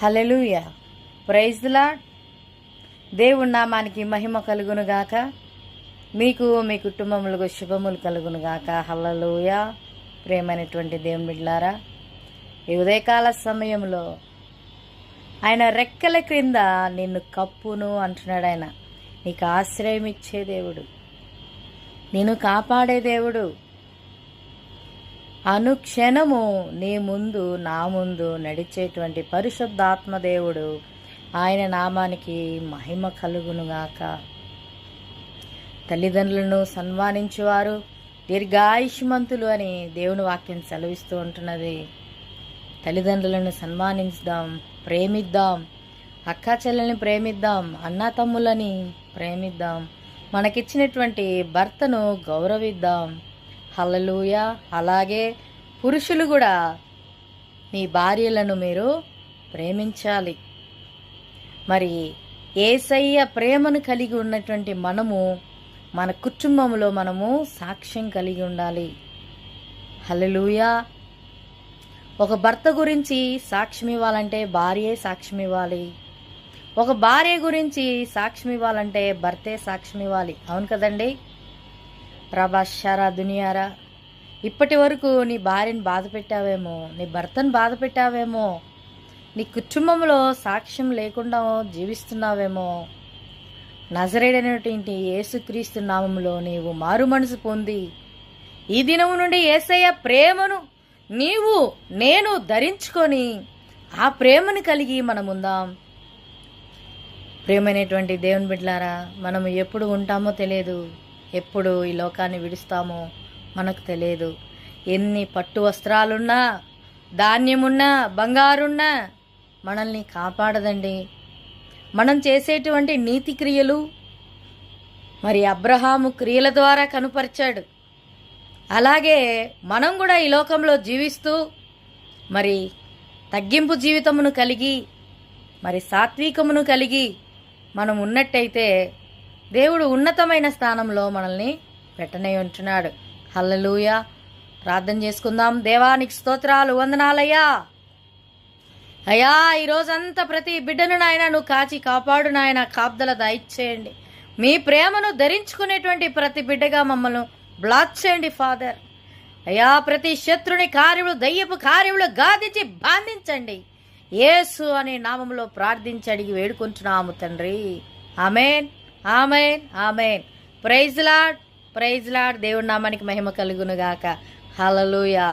Hallelujah. Praise the lord. దేవుని నామానికి మహిమ కలుగునుగాక. మీకు మీ కుటుంబములకు శుభములు కలుగునుగాక. హల్లెలూయా. ప్రేమైనటువంటి దేవుని బిడ్డలారా, ఈ ఉదయకాల సమయంలో ఆయన రెక్కల క్రింద నిన్ను కప్పును అంటున్నాడు. ఆయన నీకు ఆశ్రయం ఇచ్చే దేవుడు, నిన్ను కాపాడే దేవుడు. అనుక్షణము నీ ముందు నా ముందు నడిచేటువంటి పరిశుద్ధాత్మ దేవుడు. ఆయన నామానికి మహిమ కలుగునుగాక. తల్లిదండ్రులను సన్మానించువారు దీర్ఘాయుష్మంతులు అని దేవుని వాక్యం సెలవిస్తూ ఉంటున్నది. తల్లిదండ్రులను సన్మానించుదాం, ప్రేమిద్దాం, అక్కా చెల్లెల్ని ప్రేమిద్దాం, అన్నా తమ్ములని ప్రేమిద్దాం, మనకిచ్చినటువంటి భర్తను గౌరవిద్దాం. హల్లెలూయా. అలాగే పురుషులు కూడా మీ భార్యలను మీరు ప్రేమించాలి. మరి యేసయ్య ప్రేమను కలిగి ఉన్నటువంటి మనము మన కుటుంబంలో మనము సాక్ష్యం కలిగి ఉండాలి. హల్లెలూయా. ఒక భర్త గురించి సాక్ష్యం ఇవ్వాలంటే భార్యే సాక్ష్యం ఇవ్వాలి. ఒక భార్య గురించి సాక్ష్యం ఇవ్వాలంటే భర్తే సాక్ష్యం ఇవ్వాలి. అవును కదండి. ప్రభాషారా దునియారా, ఇప్పటి వరకు నీ భార్యను బాధ పెట్టావేమో, నీ భర్తను బాధ పెట్టావేమో, నీ కుటుంబంలో సాక్ష్యం లేకుండా జీవిస్తున్నావేమో. నజరేయుడైనటువంటి యేసుక్రీస్తు నామములో నీవు మారు మనసు పొంది ఈ దినము నుండి యేసయ్య ప్రేమను నీవు నేను ధరించుకొని ఆ ప్రేమను కలిగి మనముందాం. ప్రేమైనటువంటి దేవుని బిడ్డలారా, మనము ఎప్పుడు ఉంటామో తెలియదు, ఎప్పుడు ఈ లోకాన్ని విడుస్తామో మనకు తెలియదు. ఎన్ని పట్టు వస్త్రాలున్నా, ధాన్యమున్నా, బంగారున్నా మనల్ని కాపాడదండి. మనం చేసేటువంటి నీతి క్రియలు మరి అబ్రహాము క్రియల ద్వారా కనుపరిచాడు. అలాగే మనం కూడా ఈ లోకంలో జీవిస్తూ మరి తగ్గింపు జీవితమును కలిగి మరి సాత్వికమును కలిగి మనం ఉన్నట్టయితే దేవుడు ఉన్నతమైన స్థానంలో మనల్ని పెట్టనే ఉంటున్నాడు. హల్లెలూయా. ప్రార్థన చేసుకుందాం. దేవానికి స్తోత్రాలు, వందనాలయ్యా. అయ్యా, ఈరోజంతా ప్రతి బిడ్డను నాయన నువ్వు కాచి కాపాడు నాయన, కాపుదల దయచేయండి. మీ ప్రేమను ధరించుకునేటువంటి ప్రతి బిడ్డగా మమ్మల్ని బ్లాక్ చేయండి ఫాదర్. అయ్యా, ప్రతి శత్రుని కార్యములు, దయ్యపు కార్యములు గాదించి బాధించండి. యేసు అనే నామములో ప్రార్థించి అడిగి వేడుకుంటున్నాము తండ్రి. Amen, amen, amen. Praise lord, praise lord. దేవుడి నామానికి మహిమ కలుగునుగాక. హల్లెలూయా.